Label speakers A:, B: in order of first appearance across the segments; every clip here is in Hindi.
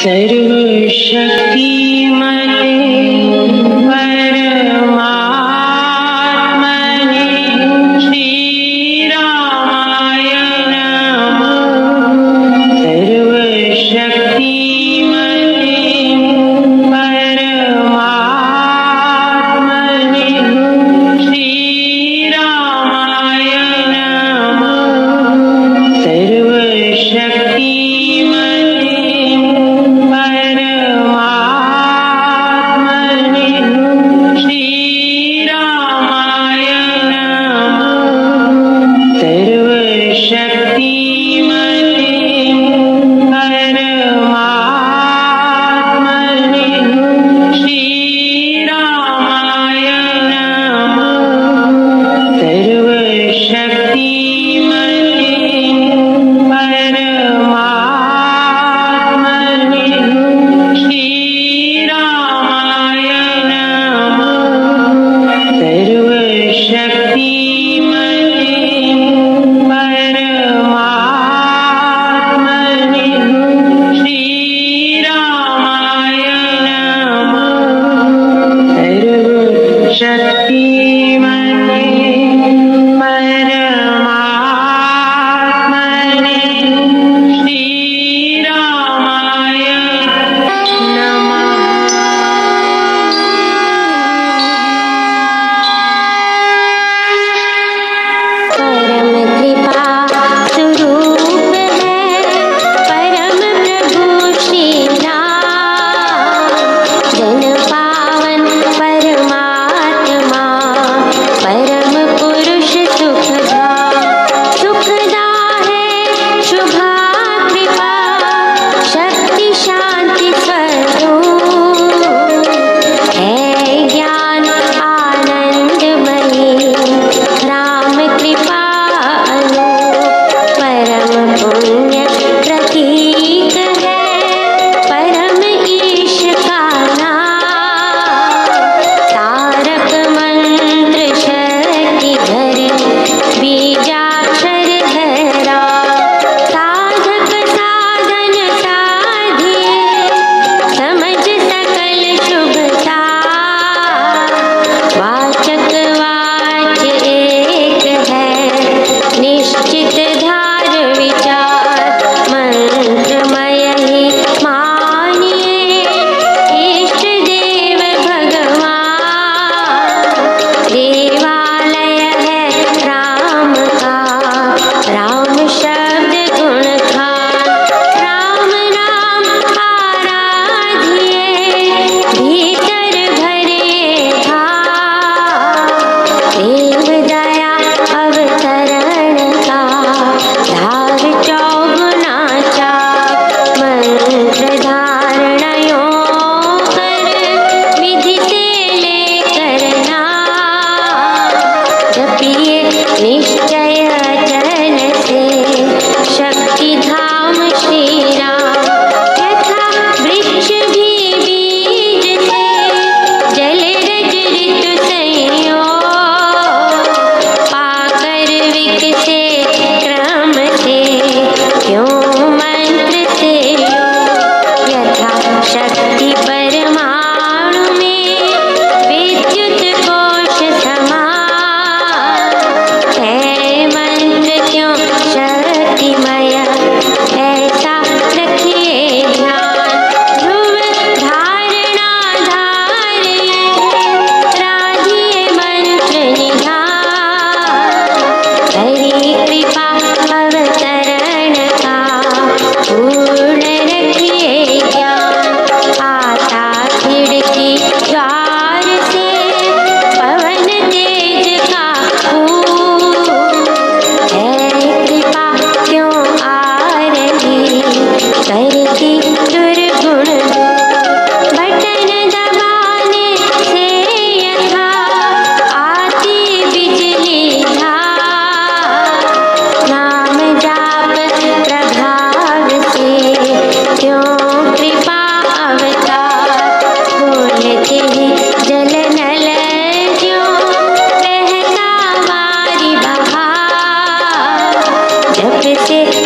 A: सर्वशक्तिमते परमात्मने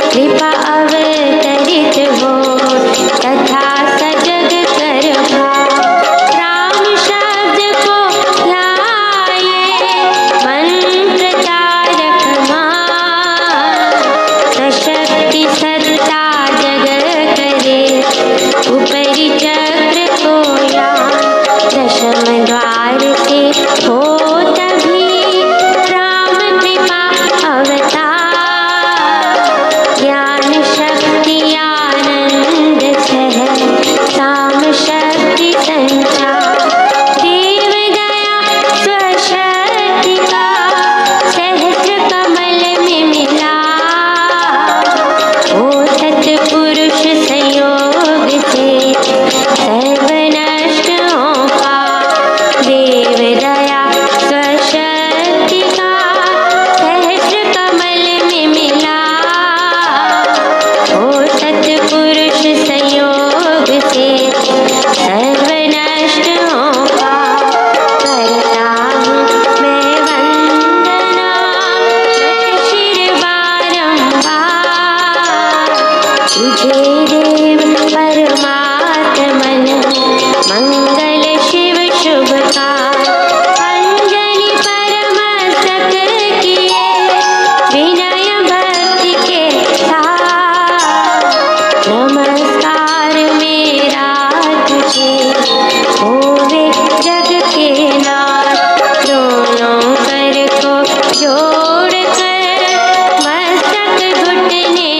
A: कृपा अवतरित हो तथा सजग कर भाव। राम शब्द को ध्याये मंत्र तारक मान। सशक्ति सत्ता जग करे उपरि चक्र को यान। दशम द्वार से हो तभी राम कृपा अवतार। ज्ञान शक्ति आनंद सह साम शक्ति संचार। देव दया स्वशक्ति का सहस्र कमल में मिला। ओ सतपुरुष संयोग से सर्व नष्ट होगा। देव दया स्वशक्ति का सहस्र कमल में मिला। ओ सतपुरुष संयोग से सर्व नष्ट होगा। करता हूँ मैं वंदना शिर बारंबार। तुझे देव परमात्मन मंगल शिव शुभकार। अंजलि परमस्तक किए विनय भक्ति के साथ। नमस्कार मेरा तुझे होवे जग के नाथ। दोनों कर को जोड़ कर मस्तक घुटने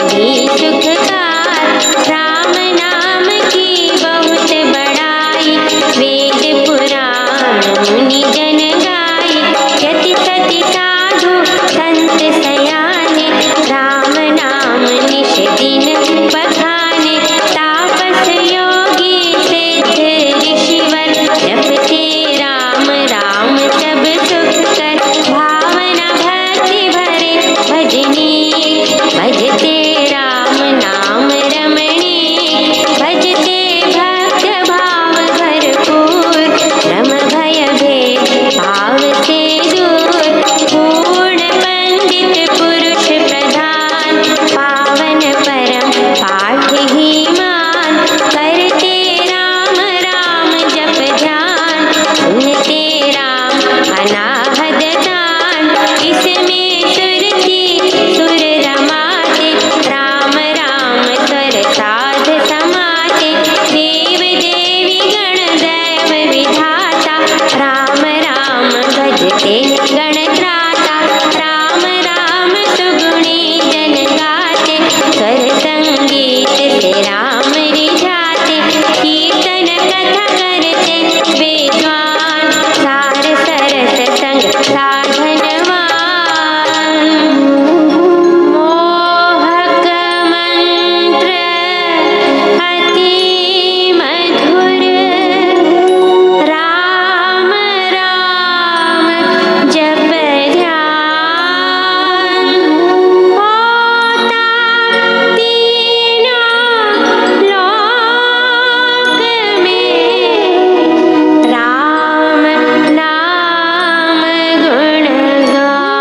A: ही सुखकार। राम नाम की बहुत बड़ाई, वेद पुराण मुनि जन गाई। यति सति साधु संत सयाने, राम नाम निश दिन बखाने। तापस योगी सिद्ध ऋषिवर, जपते राम राम सब सुख कर। भावना भक्ति भरे भजनी, भजते राम नाम रमणी। भजते भक्त भाव भरपूर, रम भय भेद भाव से दूर। पूर्ण पंडित पुरुष प्रधान, पावन परम पाठ ही मान। करते राम राम जप ध्यान, सुनते राम अनाहद तान। इसमें सुरति सुर रमाते, राम राम स्वर साध समाते। देव देवी गण दैव विधाता, राम राम भजते गण त्राता। राम राम सुगुणी जन गाते, स्वर संगीत से राम रिझाते। कीर्तन कथा करते विद्वान, सार सरस संग साधनवान। मोहक मंत्र अति मधुर, राम राम जप ध्यान। होता तीनों लोक में, राम नाम गुणगान।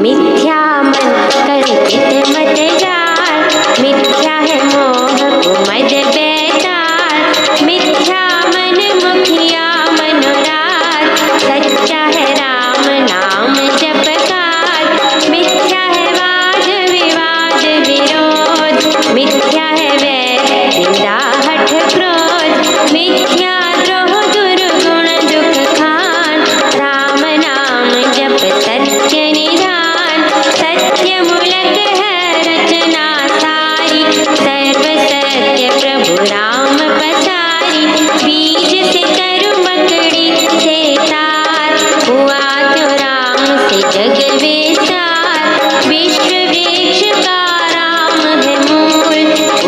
A: मिथ्या मन कल्पित मत जाल, मिथ्या है मोह कुमद बैताल। मिथ्या मन मुखिया मनोराथ, सच्चा है राम नाम जपकार। मिथ्या है वाद विवाद विरोध, मिथ्या है वैर निंदा हठ क्रोध। मिथ्या द्रोह दुर्गुण दुख खान, राम नाम जप सत्य निधान। सत्य मूलक है रचना सारी, सर्व सत्य प्रभु राम पसारी। बीज से करु मकड़ी से तार, हुआ तो राम से जग विस्तार। विश्व वृक्ष का राम है मूल,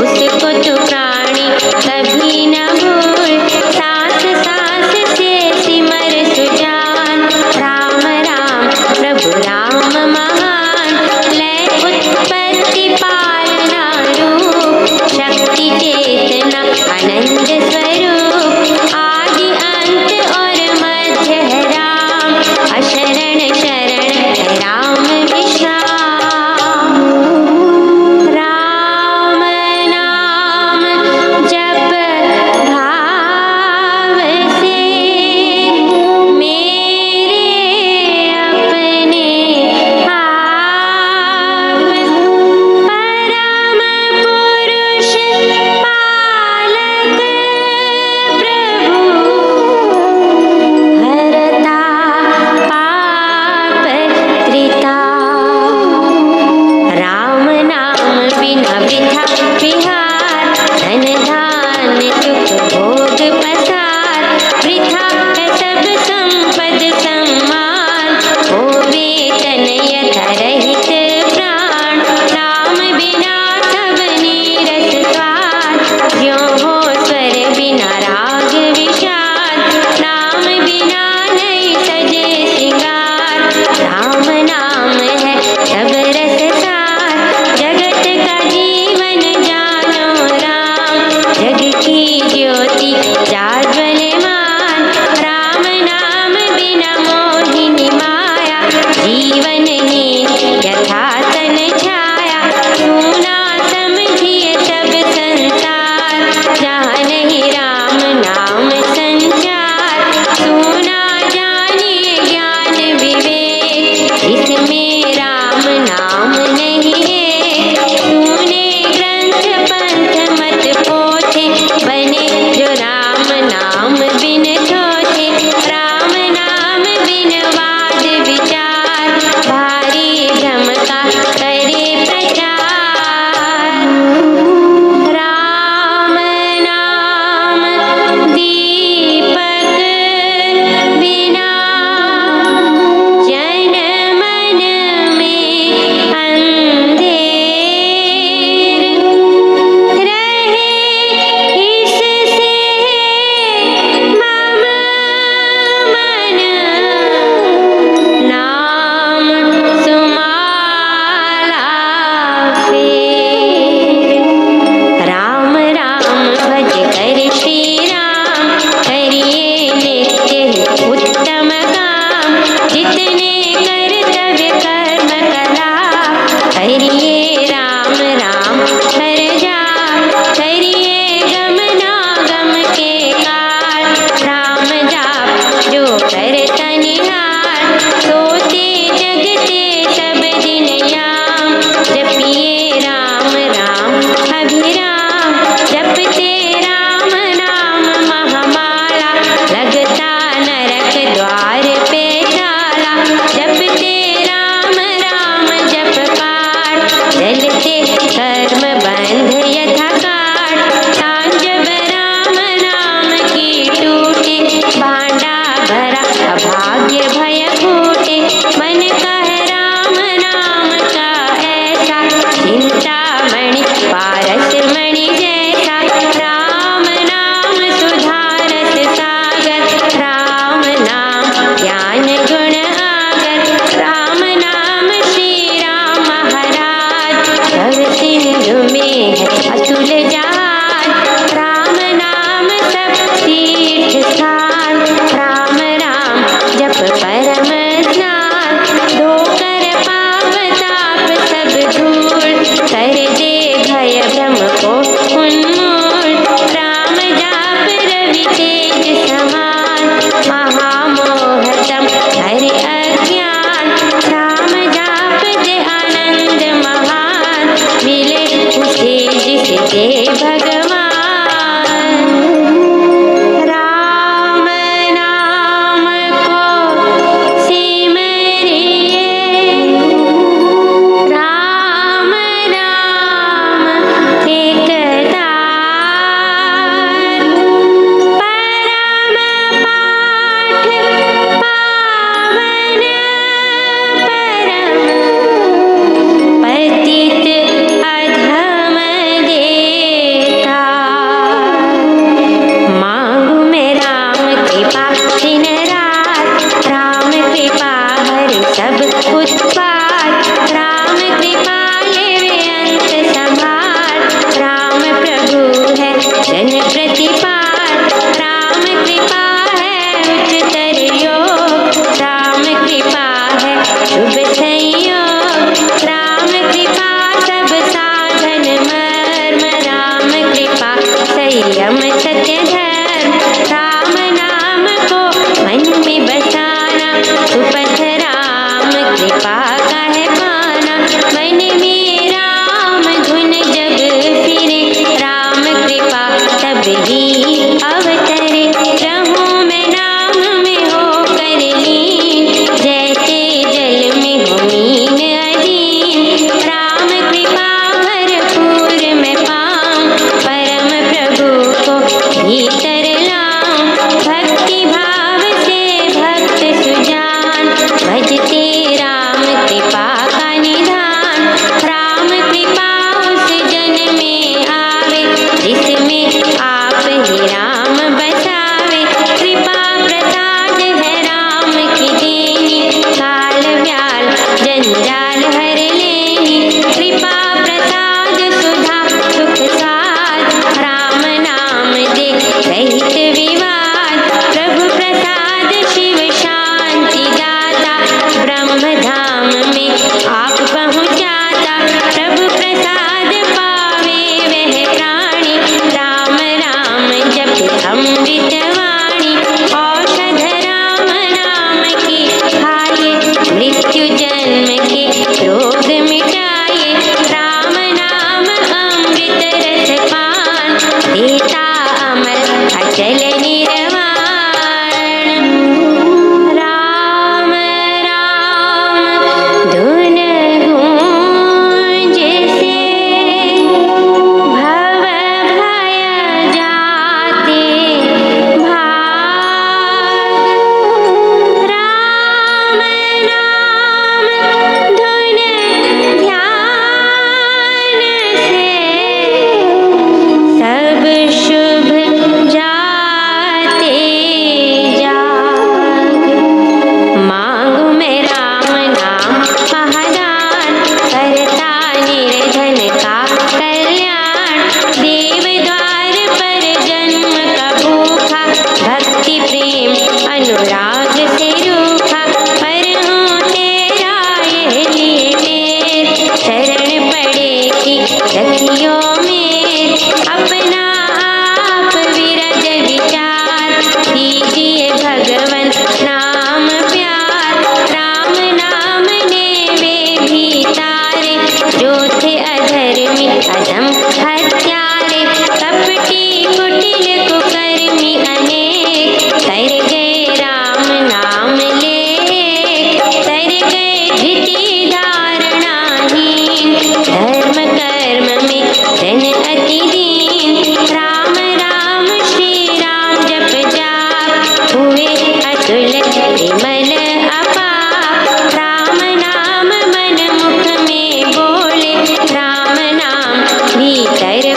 A: उसको तो प्राणी कभी न भूल। सांस सांस से सिमर सुजान, राम राम प्रभु राम महान। लय उत्पत्ति पालना रूप, शक्ति चेतना आनंद स्वरूप। आदि अंत और मध्य है राम, अशरण शरण है राम विश्राम। राम नाम जप भाव से, मेरे अपने आप। परम पुरुष पालक प्रभु, हरता पाप त्रिता। राम नाम बिना वृथा विहार, धन धान सुख भोग पसार। वृथा है सब संपद सम्मान, होवे तन यथा रहित प्राण। राम बिना सब नीरस स्वाद, ज्यों हो स्वर बिना राग विषाद। राम बिना नहीं सजे श्रृंगार, राम नाम है सब रस सार। जगत का जीवन जानो राम, जग की ज्योति जाज्वल्यमान। राम नाम बिना मोहिनी माया, जीवनहीन यथा तन छाया। सुना समझिए सब संसार, जहाँ नहीं राम नाम संचार। सुना जानिए ज्ञान विवेक, इसमें राम नाम नहीं है। सुने ग्रंथ पंथ मत पोथे, बने जो राम नाम बिन थोथे। राम नाम बिन वाद विचार, भारी भ्रम का करे प्रचार। जय भगवान। राम नाम को सिमरिए, राम नाम एक दान, परम पाठ पावन, परम पतित अधम देता। मांगू मैं राम कृपा दिन रात, राम कृपा हरे सब उत्पात, राम कृपा लेवे अंत संभार, राम प्रभु है जन प्रतिपाल, राम कृपा है उच्चतर योग, राम कृपा है शुभ संयोग, राम कृपा सब साधन मर्म, राम कृपा संयम सत्य धर्म, राम नाम को मन में बसाना, सुपथ राम कृपा का है पाना, मन में राम धुन जब फिरे, राम कृपा तब ही अवतरे, रहूं मैं नाम में होकर लीन, जैसे जल में हो मीन अधीन, राम कृपा भरपूर मैं पाऊं, परम प्रभु को भीतर लाऊं, भक्ति भाव से भक्त सुजान, भजते राम कृपा का निधान, राम कृपा उस जन में आवे, जिसमें आप ही राम बसावे, कृपा प्रसाद है राम की देनी, काल व्याल जंजाल हर लेनी, कृपा प्रसाद सुधा सुख साध, राम नाम दे रहित विवाद, प्रभु प्रसाद शिव शांति दाता, ब्रह्म धाम में आप पहुँचाता, प्रभु प्रसाद पावे वह प्राणी, राम राम जप अमृत वाणी, औषध राम नाम की खाए, मृत्यु जन्म के रोग मिटाए, राम नाम अमृत रस पान, देता अमर अचल निर्वाण, राम राम धुन गूंज से भव भय जाते भाग, राम नाम धुन ध्यान से सब शुभ जाते जाग। मांगू मैं राम नाम महादान, करता निर्धन का कल्याण, देव द्वार पर जन्म का भूखा, भक्ति प्रेम अनुराग से रूखा, पर हूँ तेरा यह लिए मेर, शरण पड़े की रखियो मेर, अपना आप विरज विचार, दीजिए भगवन नाम प्यार, राम नाम ने वे भी तारे, जो थे अधर्मी अधम हत्यारे, कपटी कुटिल कुकर्मी अनेक, कर गए राम नाम लेख, तर गए धृति धारणाहीन, धर्म कर्म में जन अति दीन, राम राम श्री राम जप जाप, हुए अतुल विमल अपाप, राम नाम मन मुख में बोले, राम नाम भीतर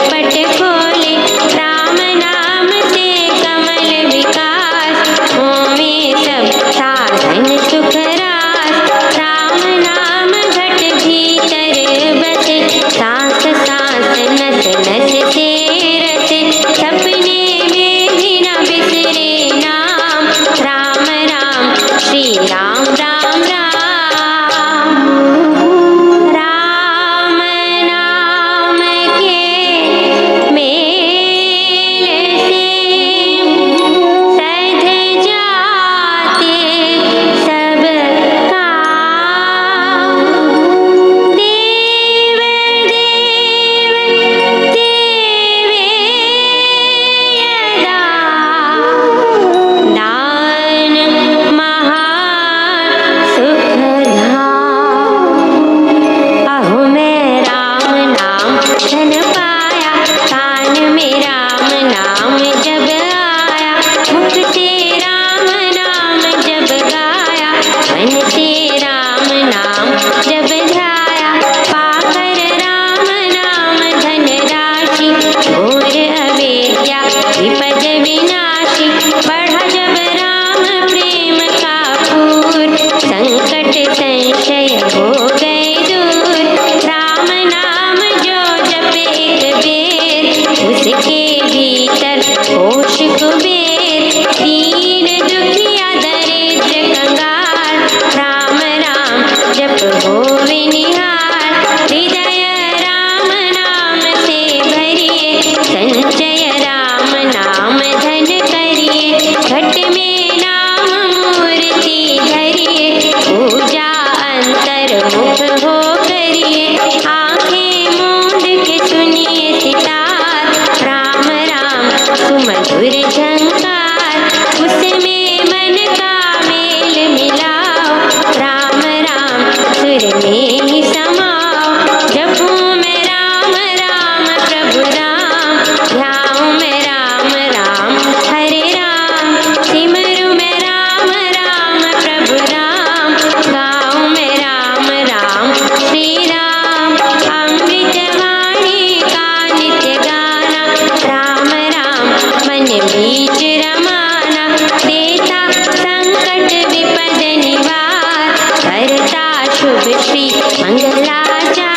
A: बीच रमाना, देता संकट विपद निवार, करता शुभ श्री मंगलाचार।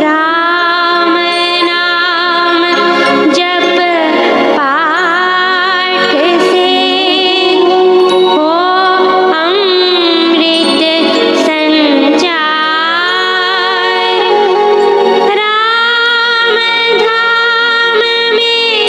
A: राम नाम जप पाठ से हो अमृत संचार। राम धाम में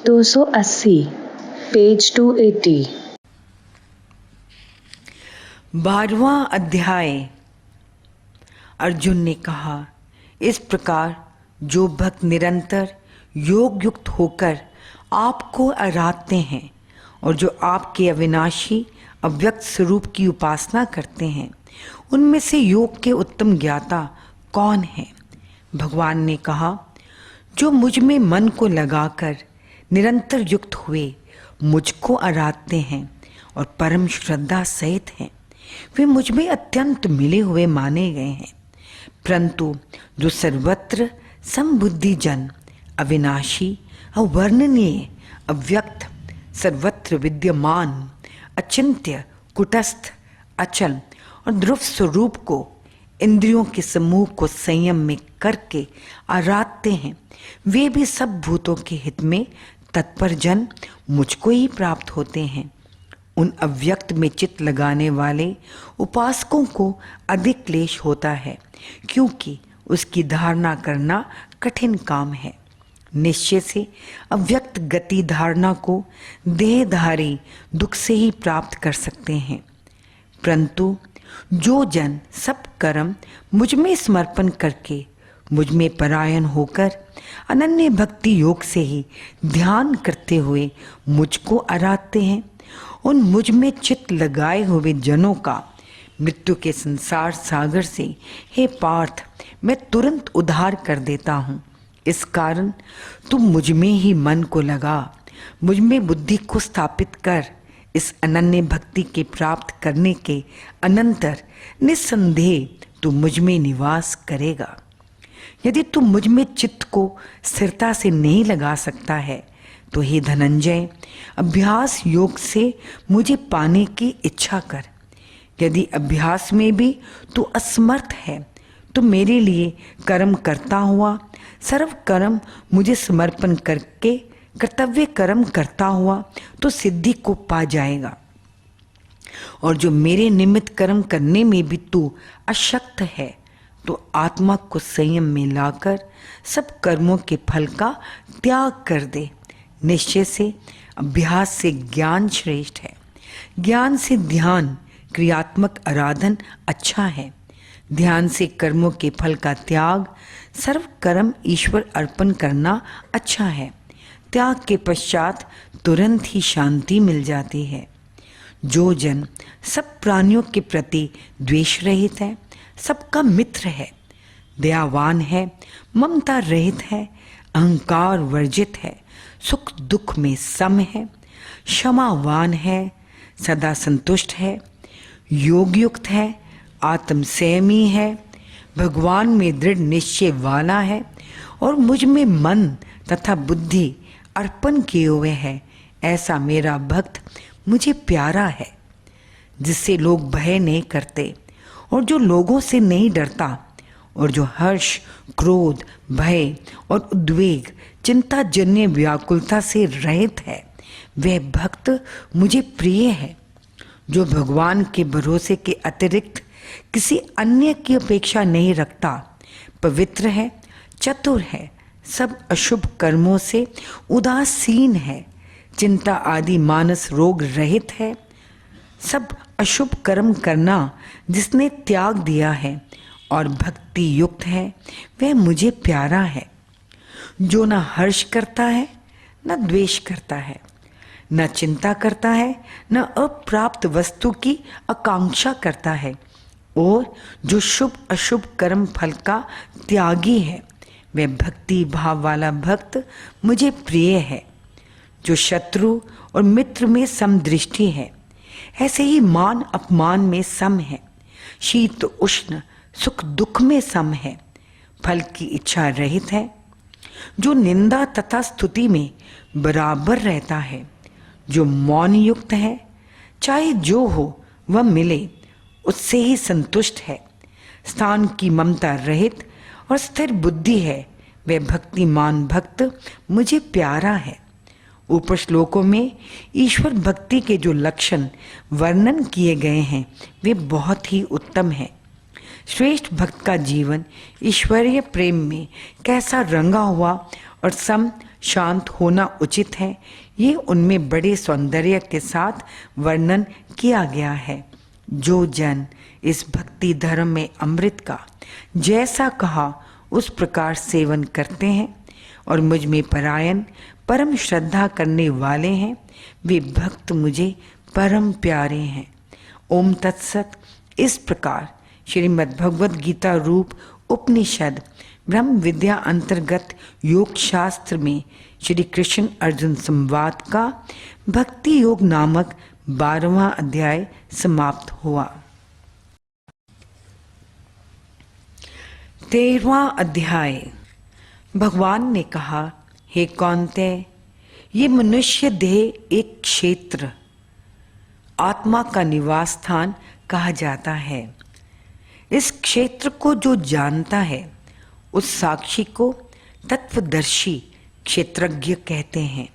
B: 280 पेज 280।
C: 12वां अध्याय। अर्जुन ने कहा, इस प्रकार जो भक्त निरंतर योग युक्त होकर आपको आराधते हैं और जो आपके अविनाशी अव्यक्त स्वरूप की उपासना करते हैं, उनमें से योग के उत्तम ज्ञाता कौन है? भगवान ने कहा, जो मुझ में मन को लगाकर निरंतर युक्त हुए मुझको आराधते हैं और परम श्रद्धा सहित हैं, वे मुझ में अत्यंत मिले हुए माने गए हैं। परंतु जो सर्वत्र समबुद्धि जन, अविनाशी, अवर्णनीय, अव्यक्त, सर्वत्र विद्यमान, अचिंत्य, कुटस्थ, अचल और ध्रुव स्वरूप को इंद्रियों के समूह को संयम में करके आराधते हैं, वे भी सब भूतों के हित में तत्पर जन मुझको ही प्राप्त होते हैं। उन अव्यक्त में चित्त लगाने वाले उपासकों को अधिक क्लेश होता है, क्योंकि उसकी धारणा करना कठिन काम है। निश्चय से अव्यक्त गति धारणा को देहधारी दुख से ही प्राप्त कर सकते हैं। परंतु जो जन सब कर्म मुझ में समर्पण करके मुझ में परायण होकर अनन्य भक्ति योग से ही ध्यान करते हुए मुझको आराधते हैं, उन मुझ में चित्त लगाए हुए जनों का मृत्यु के संसार सागर से, हे पार्थ, मैं तुरंत उद्धार कर देता हूँ। इस कारण तुम मुझ में ही मन को लगा, मुझ में बुद्धि को स्थापित कर। इस अनन्य भक्ति के प्राप्त करने के अनंतर निस्संदेह तू मुझ में निवास करेगा। यदि तू मुझ में चित्त को स्थिरता से नहीं लगा सकता है, तो हे धनंजय, अभ्यास योग से मुझे पाने की इच्छा कर। यदि अभ्यास में भी तू असमर्थ है, तो मेरे लिए कर्म करता हुआ, सर्व कर्म मुझे समर्पण करके कर्तव्य कर्म करता हुआ तो सिद्धि को पा जाएगा। और जो मेरे निमित्त कर्म करने में भी तू अशक्त है, तो आत्मा को संयम में लाकर सब कर्मों के फल का त्याग कर दे। निश्चय से अभ्यास से ज्ञान श्रेष्ठ है, ज्ञान से ध्यान क्रियात्मक आराधन अच्छा है। ध्यान से कर्मों के फल का त्याग, सर्व कर्म ईश्वर अर्पण करना अच्छा है। त्याग के पश्चात तुरंत ही शांति मिल जाती है। जो जन सब प्राणियों के प्रति द्वेष रहित है, सबका मित्र है, दयावान है, ममता रहित है, अहंकार वर्जित है, सुख दुख में सम है, क्षमावान है, सदा संतुष्ट है, योग युक्त है, आत्म संयमी है, भगवान में दृढ़ निश्चय वाला है और मुझ में मन तथा बुद्धि अर्पण किए हुए है, ऐसा मेरा भक्त मुझे प्यारा है। जिससे लोग भय नहीं करते और जो लोगों से नहीं डरता और जो हर्ष, क्रोध, भय और उद्वेग, चिंता जन्य व्याकुलता से रहित है, वह भक्त मुझे प्रिय है। जो भगवान के भरोसे के अतिरिक्त किसी अन्य की अपेक्षा नहीं रखता, पवित्र है, चतुर है, सब अशुभ कर्मों से उदासीन है, चिंता आदि मानस रोग रहित है, सब अशुभ कर्म करना जिसने त्याग दिया है और भक्ति युक्त है, वह मुझे प्यारा है। जो न हर्ष करता है, न द्वेष करता है, न चिंता करता है, न अप्राप्त वस्तु की आकांक्षा करता है, और जो शुभ अशुभ कर्म फल का त्यागी है, वह भक्ति भाव वाला भक्त मुझे प्रिय है। जो शत्रु और मित्र में समदृष्टि है, ऐसे ही मान अपमान में सम है, शीत उष्ण सुख दुख में सम है, फल की इच्छा रहित है। जो निंदा तथा स्तुति में बराबर रहता है, जो मौन युक्त है, चाहे जो हो वह मिले उससे ही संतुष्ट है, स्थान की ममता रहित और स्थिर बुद्धि है, वह भक्तिमान भक्त मुझे प्यारा है। ऊपर श्लोकों में ईश्वर भक्ति के जो लक्षण वर्णन किए गए हैं, वे बहुत ही उत्तम हैं। श्रेष्ठ भक्त का जीवन ईश्वरीय प्रेम में कैसा रंगा हुआ और सम शांत होना उचित है, ये उनमें बड़े सौंदर्य के साथ वर्णन किया गया है। जो जन इस भक्ति धर्म में अमृत का जैसा कहा उस प्रकार सेवन करते हैं और मुझ में परायण परम श्रद्धा करने वाले हैं, वे भक्त मुझे परम प्यारे हैं। ओम तत्सत। इस प्रकार श्रीमद् भगवद गीता रूप उपनिषद ब्रह्म विद्या अंतर्गत योग शास्त्र में श्री कृष्ण अर्जुन संवाद का भक्ति योग नामक 12वां अध्याय समाप्त हुआ। 13वां अध्याय। भगवान ने कहा, हे कौन्तेय, ये मनुष्य देह एक क्षेत्र आत्मा का निवास स्थान कहा जाता है। इस क्षेत्र को जो जानता है उस साक्षी को तत्वदर्शी क्षेत्रज्ञ कहते हैं।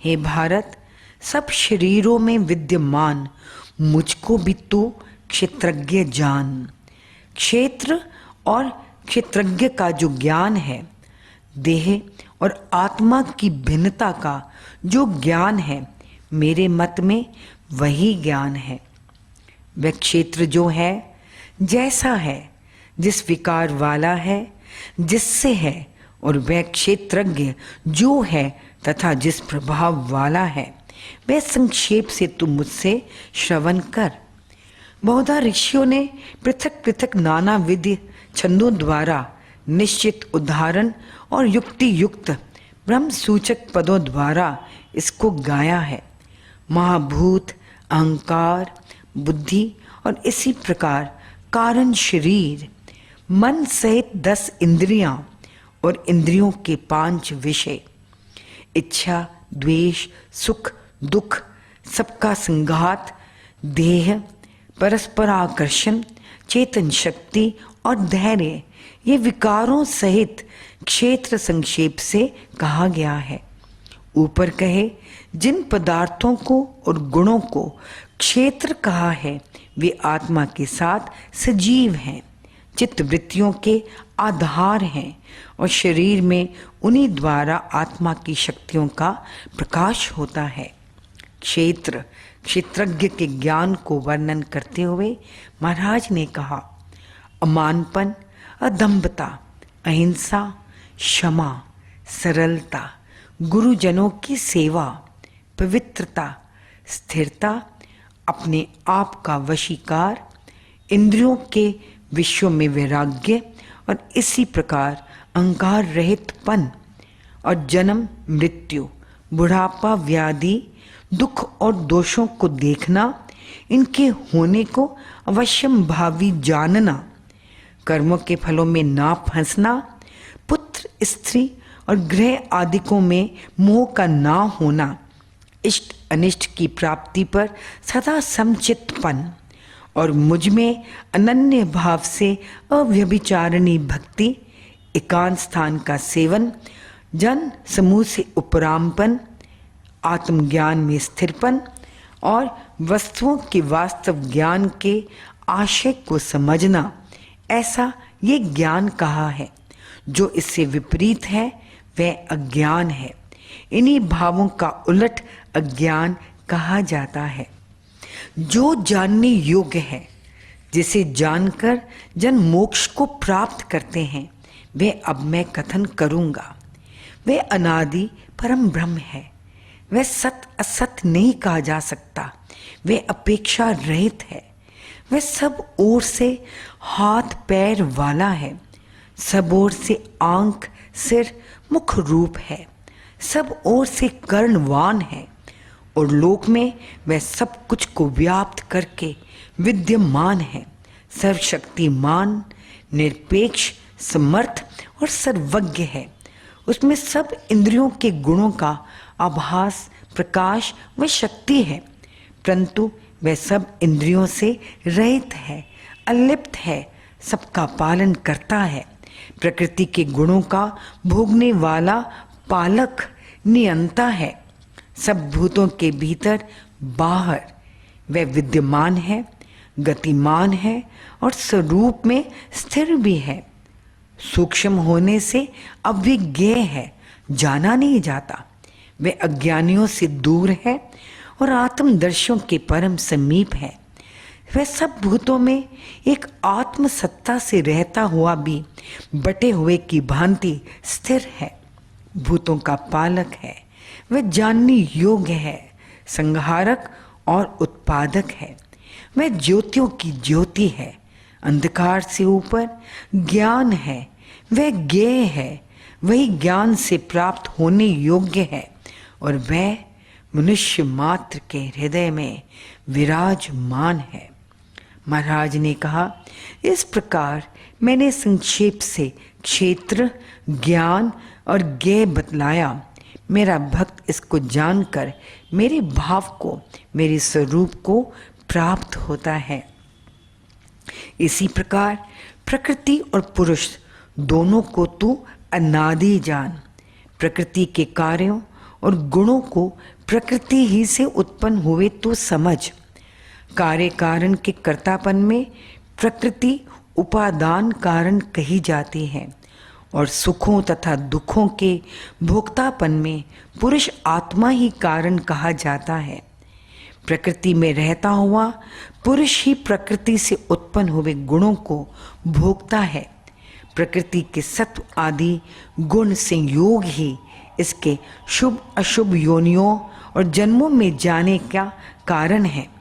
C: हे भारत, सब शरीरों में विद्यमान मुझको भी तू क्षेत्रज्ञ जान। क्षेत्र और क्षेत्रज्ञ का जो ज्ञान है, देह और आत्मा की भिन्नता का जो ज्ञान है, मेरे मत में वही ज्ञान है। वह क्षेत्र जो है, जैसा है, जिस विकार वाला है, जिससे है, और वह क्षेत्रज्ञ जो है तथा जिस प्रभाव वाला है, वह संक्षेप से तुम मुझसे श्रवण कर। बहुधा ऋषियों ने पृथक पृथक नाना विधि छंदों द्वारा निश्चित उदाहरण और युक्ति युक्त ब्रह्म सूचक पदों द्वारा इसको गाया है। महाभूत, अहंकार, बुद्धि और इसी प्रकार कारण शरीर, मन सहित 10 इंद्रियां और इंद्रियों के 5 विषय, इच्छा, द्वेष, सुख, दुख, सबका संघात, देह, परस्पर आकर्षण, चेतन शक्ति और धैर्य, ये विकारों सहित क्षेत्र संक्षेप से कहा गया है। ऊपर कहे जिन पदार्थों को और गुणों को क्षेत्र कहा है, वे आत्मा के साथ सजीव हैं, चित्त वृत्तियों के आधार हैं और शरीर में उन्हीं द्वारा आत्मा की शक्तियों का प्रकाश होता है। क्षेत्र क्षेत्रज्ञ के ज्ञान को वर्णन करते हुए महाराज ने कहा, अमानपन, अदम्भता, अहिंसा, क्षमा, सरलता, गुरुजनों की सेवा, पवित्रता, स्थिरता, अपने आप का वशीकार, इंद्रियों के विषयों में वैराग्य और इसी प्रकार अहंकार रहितपन और जन्म मृत्यु, बुढ़ापा, व्याधि, दुख और दोषों को देखना, इनके होने को अवश्यम भावी जानना, कर्मों के फलों में ना फंसना, पुत्र, स्त्री और गृह आदिकों में मोह का ना होना, इष्ट अनिष्ट की प्राप्ति पर सदा समचितपन और मुझ में अनन्य भाव से अव्यभिचारिणी भक्ति, एकांत स्थान का सेवन, जन समूह से उपरामपन, आत्मज्ञान में स्थिरपन और वस्तुओं के वास्तव ज्ञान के आशय को समझना, ऐसा ये ज्ञान कहा है। जो इससे विपरीत है वह अज्ञान है। इन्हीं भावों का उलट अज्ञान कहा जाता है। जो जानने योग्य है, जिसे जानकर जन मोक्ष को प्राप्त करते हैं, वे अब मैं कथन करूंगा। वे अनादि परम ब्रह्म है। वह सत असत नहीं कहा जा सकता। वे अपेक्षा रहित है। वह सब ओर से हाथ पैर वाला है। सब ओर से आंख, सिर, मुख रूप है। सब ओर से कर्णवान है और लोक में वह सब कुछ को व्याप्त करके विद्यमान है। सर्वशक्तिमान, निरपेक्ष, समर्थ और सर्वज्ञ है। उसमें सब इंद्रियों के गुणों का आभास, प्रकाश व शक्ति है, परंतु वह सब इंद्रियों से रहित है, अलिप्त है, सबका पालन करता है। प्रकृति के गुणों का भोगने वाला पालक, नियंता है। सब भूतों के भीतर बाहर वह विद्यमान है। गतिमान है और स्वरूप में स्थिर भी है। सूक्ष्म होने से अविज्ञेय है, जाना नहीं जाता। वे अज्ञानियों से दूर है और आत्मदर्शियों के परम समीप है। वह सब भूतों में एक आत्म सत्ता से रहता हुआ भी बटे हुए की भांति स्थिर है। भूतों का पालक है, वह जानने योग्य है, संहारक और उत्पादक है। वह ज्योतियों की ज्योति है, अंधकार से ऊपर ज्ञान है, वह ज्ञेय है, वही ज्ञान से प्राप्त होने योग्य है और वह मनुष्य मात्र के हृदय में विराजमान है। महाराज ने कहा, इस प्रकार मैंने संक्षेप से क्षेत्र, ज्ञान और ज्ञेय बतलाया। मेरा भक्त इसको जानकर मेरे भाव को, मेरे स्वरूप को प्राप्त होता है। इसी प्रकार प्रकृति और पुरुष दोनों को तू अनादि जान। प्रकृति के कार्यों और गुणों को प्रकृति ही से उत्पन्न हुए तो समझ। कार्य कारण के कर्तापन में प्रकृति उपादान कारण कही जाती है और सुखों तथा दुखों के भोक्तापन में पुरुष आत्मा ही कारण कहा जाता है। प्रकृति में रहता हुआ पुरुष ही प्रकृति से उत्पन्न हुए गुणों को भोगता है। प्रकृति के सत्व आदि गुण संयोग ही इसके शुभ अशुभ योनियों और जन्मों में जाने का कारण है।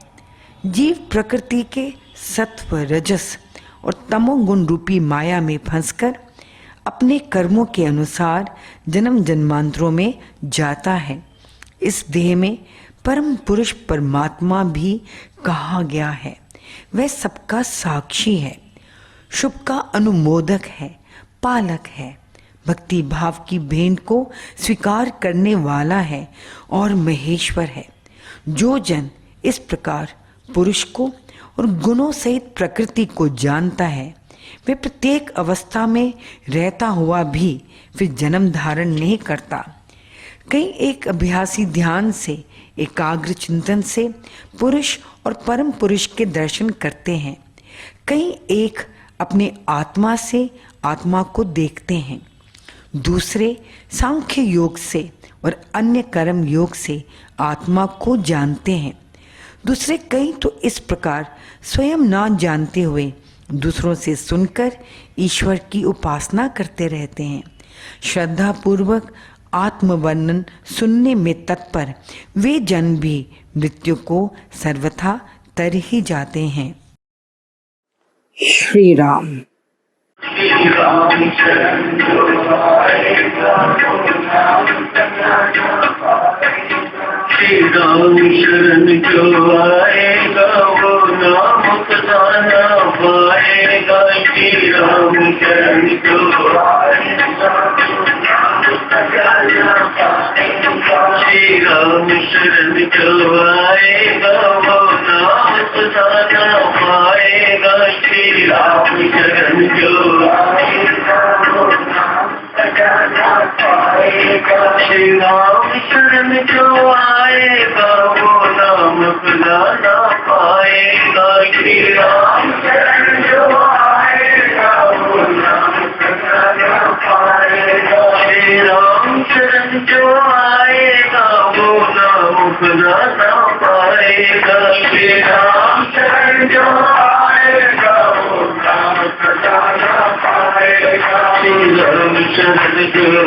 C: जीव प्रकृति के सत्व, रजस और तमोगुण रूपी माया में फंसकर अपने कर्मों के अनुसार जन्म जन्मांतरों में जाता है। इस देह में परम पुरुष परमात्मा भी कहा गया है। वह सबका साक्षी है, शुभ का अनुमोदक है, पालक है, भक्ति भाव की भेंट को स्वीकार करने वाला है और महेश्वर है। जो जन इस प्रकार पुरुष को और गुणों सहित प्रकृति को जानता है, वे प्रत्येक अवस्था में रहता हुआ भी फिर जन्म धारण नहीं करता। कई एक अभ्यासी ध्यान से, एकाग्र चिंतन से पुरुष और परम पुरुष के दर्शन करते हैं। कई एक अपने आत्मा से आत्मा को देखते हैं। दूसरे सांख्य योग से और अन्य कर्म योग से आत्मा को जानते हैं। दूसरे कई तो इस प्रकार स्वयं ना जानते हुए दूसरों से सुनकर ईश्वर की उपासना करते रहते हैं। श्रद्धा पूर्वक आत्मवर्णन सुनने में तत्पर वे जन भी मृत्यु को सर्वथा तर ही जाते हैं। श्री राम।
D: श्री राम शरण जो आएगा वो नाम खजाना पाएगा। श्री राम शरण जो आएगा श्री राम शरण जो आएगा वो नाम खजाना पाएगा। श्री राम शरण जो आएगा वो नाम खजाना पाएगा। श्री राम शरण जो आएगा वो नाम खजाना पाएगा। श्री राम शरण जो आएगा वो नाम खजाना पाएगा। श्री राम शरण जो आएगा वो नाम खजाना पाएगा। श्री राम शरण जो आएगा वो नाम खजाना पाएगा। श्री राम शरण जो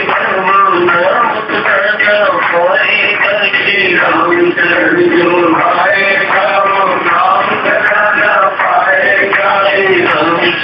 D: आएगा वो नाम खजाना पाएगा। श्री राम शरण जो आएगा वो नाम खजाना पाएगा। श्री राम शरण जो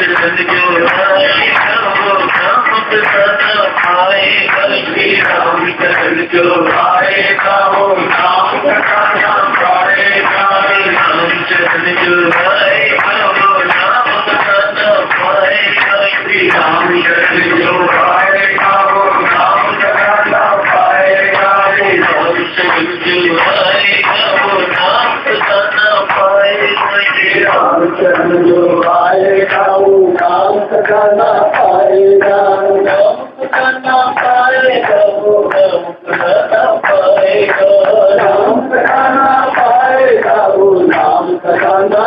D: आएगा वो नाम खजाना पाएगा। श्री राम शरण जो आएगा वो नाम खजाना पाएगा। श्री राम शरण जो आएगा वो नाम खजाना पाएगा। श्री राम शरण जो आएगा वो नाम खजाना पाएगा। श्री राम शरण जो आएगा वो नाम खजाना पाएगा। श्री राम शरण जो आएगा वो नाम खजाना पाएगा। नाम खजाना पाएगा वो नाम खजाना पाएगा। नाम खजाना पाएगा वो नाम खजाना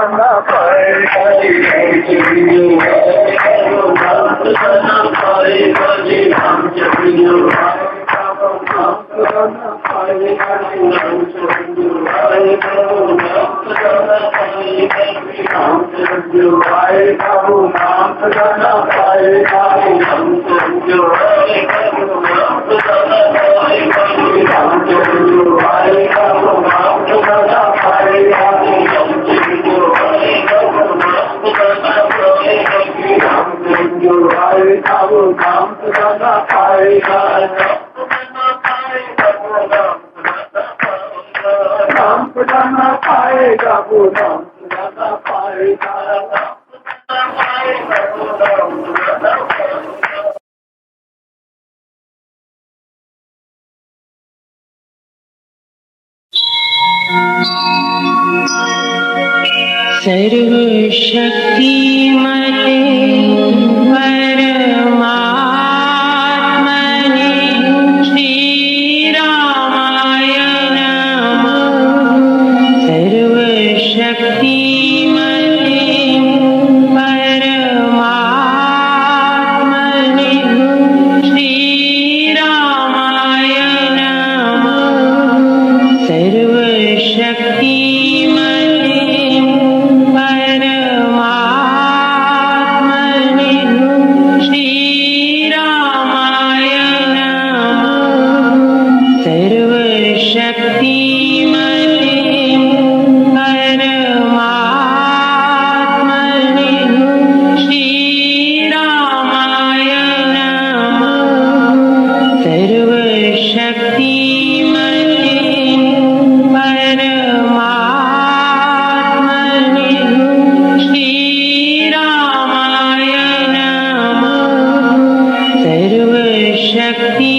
D: सदा पाएगा रामचंद्र जो आएगा वो नाम सदा पाएगा जी रामचंद्र जो आएगा वो नाम सदा पाएगा रामचंद्र जो आएगा वो नाम सदा पाएगा रामचंद्र जो आएगा वो नाम सदा पाएगा रामचंद्र जो आएगा वो नाम सदा पाएगा रामचंद्र जो आएगा वो नाम सदा पाएगा रामचंद्र जो आएगा वो नाम सदा पाएगा रामचंद्र जो आएगा वो नाम सदा पाएगा नाम सदा पाएगा वो नाम सदा पाएगा
E: सर्वशक्तिमते परमात्मने श्रीरामाय नमः सर्वशक्तिमते परमात्मने श्रीरामाय नमः सर्वशक्ति शक्ति